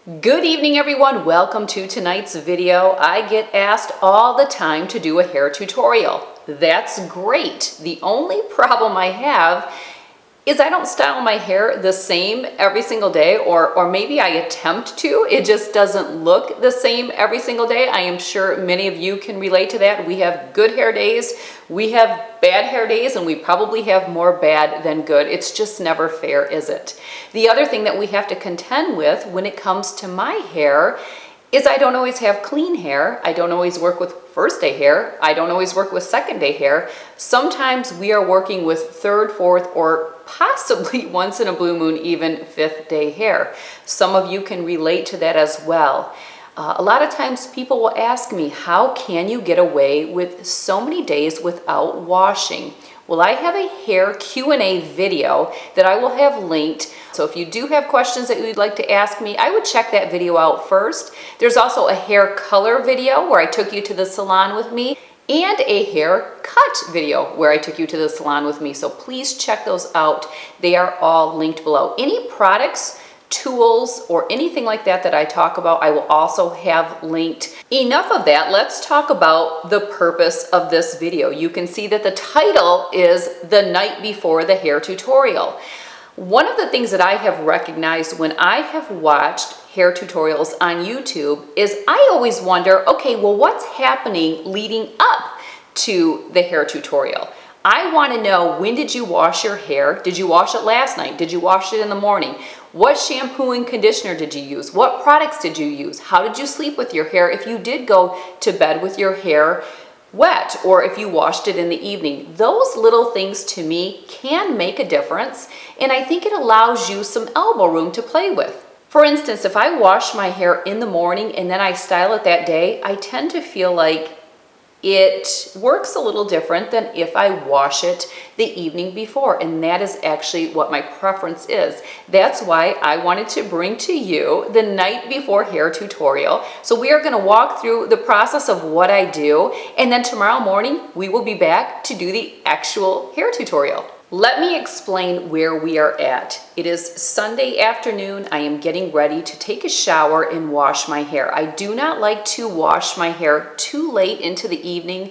Good evening, everyone. Welcome to tonight's video. I get asked all the time to do a hair tutorial. That's great. The only problem I have is I don't style my hair the same every single day, or maybe I attempt to. It just doesn't look the same every single day. I am sure many of you can relate to that. We have good hair days, we have bad hair days, and we probably have more bad than good. It's just never fair, is it? The other thing that we have to contend with when it comes to my hair is I don't always have clean hair. I don't always work with first day hair. I don't always work with second day hair. Sometimes we are working with third, fourth, or possibly once in a blue moon, even fifth day hair. Some of you can relate to that as well. A lot of times people will ask me, how can you get away with so many days without washing? Well, I have a hair Q&A video that I will have linked. So if you do have questions that you'd like to ask me, I would check that video out first. There's also a hair color video where I took you to the salon with me, and a hair cut video where I took you to the salon with me. So please check those out. They are all linked below. Any products, tools, or anything like that that I talk about, I will also have linked. Enough of that, let's talk about the purpose of this video. You can see that the title is The Night Before the Hair Tutorial. One of the things that I have recognized when I have watched hair tutorials on YouTube is I always wonder, okay, well, what's happening leading up to the hair tutorial? I want to know, when did you wash your hair? Did you wash it last night? Did you wash it in the morning? What shampoo and conditioner did you use? What products did you use? How did you sleep with your hair if you did go to bed with your hair wet, or if you washed it in the evening? Those little things to me can make a difference, and I think it allows you some elbow room to play with. For instance, if I wash my hair in the morning and then I style it that day, I tend to feel like it works a little different than if I wash it the evening before, and that is actually what my preference is. That's why I wanted to bring to you the night before hair tutorial. So we are going to walk through the process of what I do, and then tomorrow morning we will be back to do the actual hair tutorial. Let me explain where we are at. It is Sunday afternoon. I am getting ready to take a shower and wash my hair. I do not like to wash my hair too late into the evening.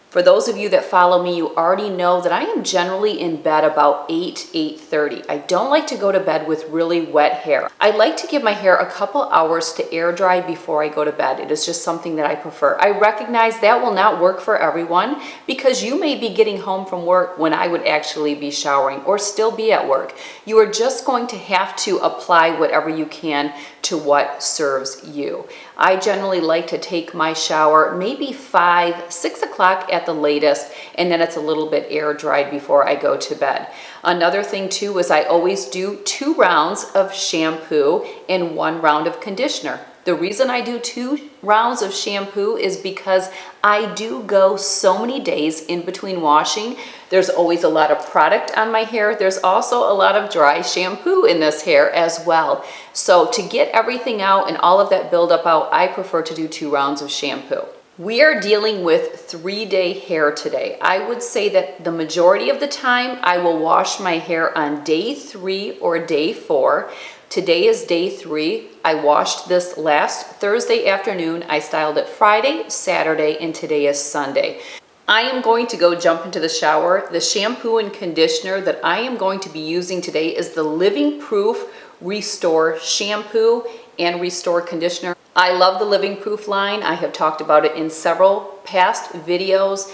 For those of you that follow me, you already know that I am generally in bed about 8:30. I don't like to go to bed with really wet hair. I like to give my hair a couple hours to air dry before I go to bed. It is just something that I prefer. I recognize that will not work for everyone, because you may be getting home from work when I would actually be showering or still be at work. You are just going to have to apply whatever you can to what serves you. I generally like to take my shower maybe 5, 6 o'clock at the latest, and then it's a little bit air dried before I go to bed. Another thing too is I always do 2 rounds of shampoo and 1 round of conditioner. The reason I do 2 rounds of shampoo is because I do go so many days in between washing. There's always a lot of product on my hair. There's also a lot of dry shampoo in this hair as well. So to get everything out and all of that buildup out, I prefer to do 2 rounds of shampoo. We are dealing with 3-day hair today. I would say that the majority of the time I will wash my hair on day 3 or day 4. Today is day 3. I washed this last Thursday afternoon. I styled it Friday, Saturday, and today is Sunday. I am going to go jump into the shower. The shampoo and conditioner that I am going to be using today is the Living Proof Restore Shampoo and Restore Conditioner. I love the Living Proof line. I have talked about it in several past videos.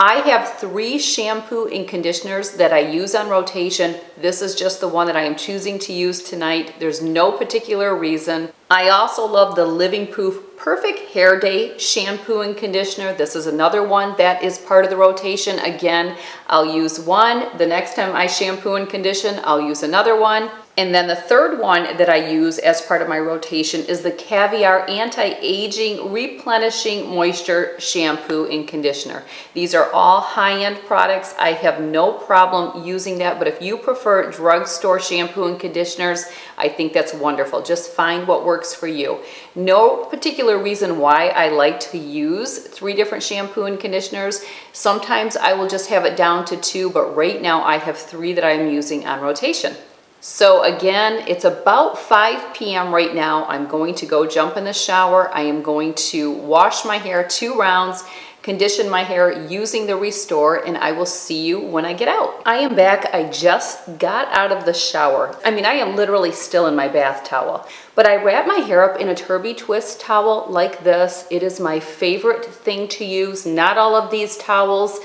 I have 3 shampoo and conditioners that I use on rotation. This is just the one that I am choosing to use tonight. There's no particular reason. I also love the Living Proof Perfect Hair Day shampoo and conditioner. This is another one that is part of the rotation. Again, I'll use one. The next time I shampoo and condition, I'll use another one. And then the third one that I use as part of my rotation is the Caviar Anti-Aging Replenishing Moisture Shampoo and Conditioner. These are all high-end products. I have no problem using that, but if you prefer drugstore shampoo and conditioners, I think that's wonderful. Just find what works for you. No particular reason why I like to use 3 different shampoo and conditioners. Sometimes I will just have it down to 2, but right now I have 3 that I'm using on rotation. So again, it's about 5 p.m. right now. I'm going to go jump in the shower. I am going to wash my hair 2 rounds, condition my hair using the Restore, and I will see you when I get out. I am back. I just got out of the shower. I mean, I am literally still in my bath towel, but I wrap my hair up in a turbie twist towel like this. It is my favorite thing to use. Not all of these towels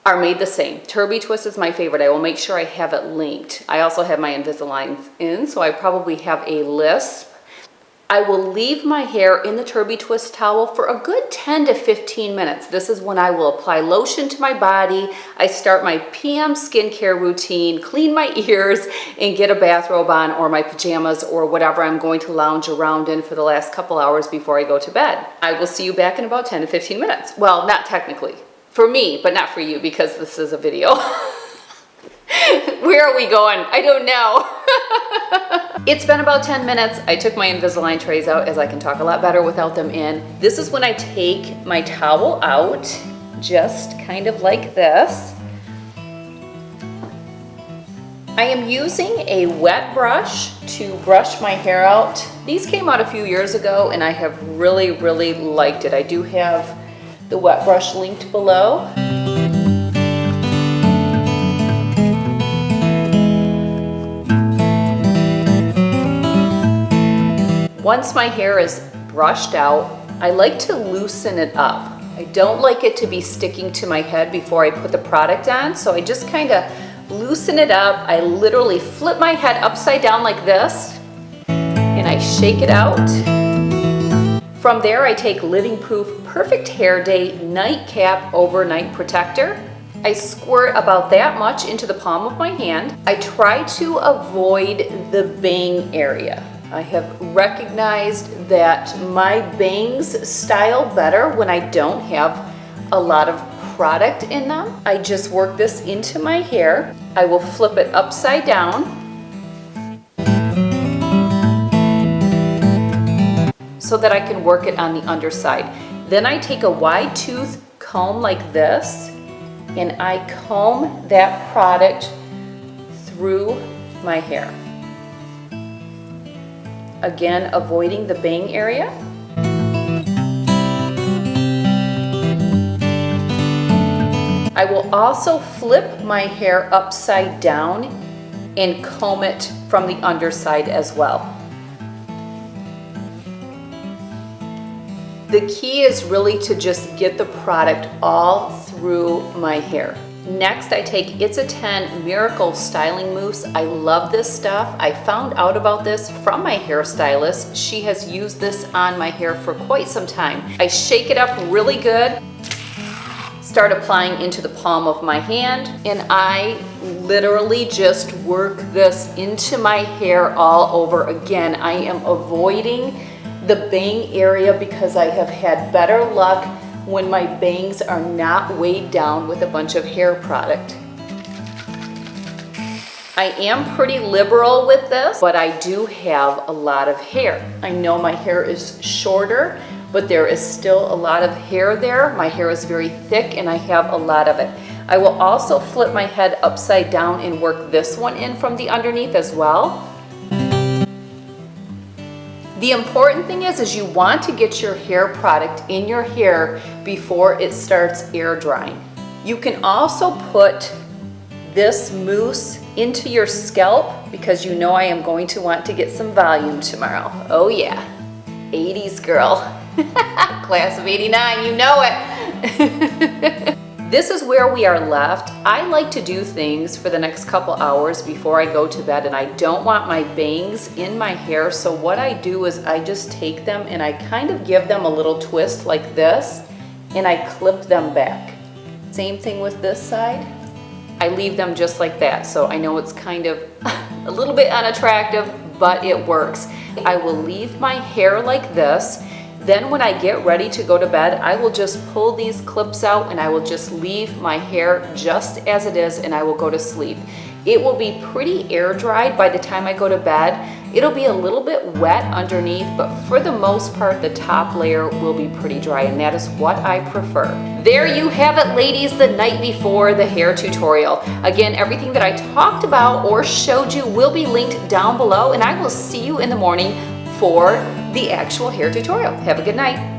are made the same. Turbie twist is my favorite. I will make sure I have it linked. I also have my Invisalign in, so I probably have a lisp. I will leave my hair in the turbie twist towel for a good 10 to 15 minutes. This is when I will apply lotion to my body. I start my PM skincare routine, clean my ears, and get a bathrobe on or my pajamas or whatever I'm going to lounge around in for the last couple hours before I go to bed. I will see you back in about 10 to 15 minutes. Well, not technically. For me, but not for you because this is a video. Where are we going? I don't know. It's been about 10 minutes. I took my Invisalign trays out as I can talk a lot better without them in. This is when I take my towel out, just kind of like this. I am using a wet brush to brush my hair out. These came out a few years ago and I have really, really liked it. I do have the wet brush linked below. Once my hair is brushed out, I like to loosen it up. I don't like it to be sticking to my head before I put the product on, so I just kind of loosen it up. I literally flip my head upside down like this, and I shake it out. From there, I take Living Proof Perfect Hair Day Nightcap Overnight Protector. I squirt about that much into the palm of my hand. I try to avoid the bang area. I have recognized that my bangs style better when I don't have a lot of product in them. I just work this into my hair. I will flip it upside down so that I can work it on the underside. Then I take a wide tooth comb like this and I comb that product through my hair. Again, avoiding the bang area. I will also flip my hair upside down and comb it from the underside as well. The key is really to just get the product all through my hair. Next, I take It's a 10 Miracle Styling Mousse. I love this stuff. I found out about this from my hairstylist. She has used this on my hair for quite some time. I shake it up really good, start applying into the palm of my hand, and I literally just work this into my hair all over again. I am avoiding the bang area because I have had better luck when my bangs are not weighed down with a bunch of hair product. I am pretty liberal with this, but I do have a lot of hair. I know my hair is shorter, but there is still a lot of hair there. My hair is very thick and I have a lot of it. I will also flip my head upside down and work this one in from the underneath as well. The important thing is you want to get your hair product in your hair before it starts air drying. You can also put this mousse into your scalp because you know I am going to want to get some volume tomorrow. Oh yeah, 80s girl. Class of 89, you know it. This is where we are left. I like to do things for the next couple hours before I go to bed and I don't want my bangs in my hair, so what I do is I just take them and I kind of give them a little twist like this and I clip them back. Same thing with this side. I leave them just like that, so I know it's kind of a little bit unattractive, but it works. I will leave my hair like this. Then when I get ready to go to bed, I will just pull these clips out and I will just leave my hair just as it is and I will go to sleep. It will be pretty air dried by the time I go to bed It'll be a little bit wet underneath, but for the most part, the top layer will be pretty dry, and that is what I prefer. There you have it, ladies, the night before the hair tutorial. Again, everything that I talked about or showed you will be linked down below, and I will see you in the morning for the actual hair tutorial. Have a good night.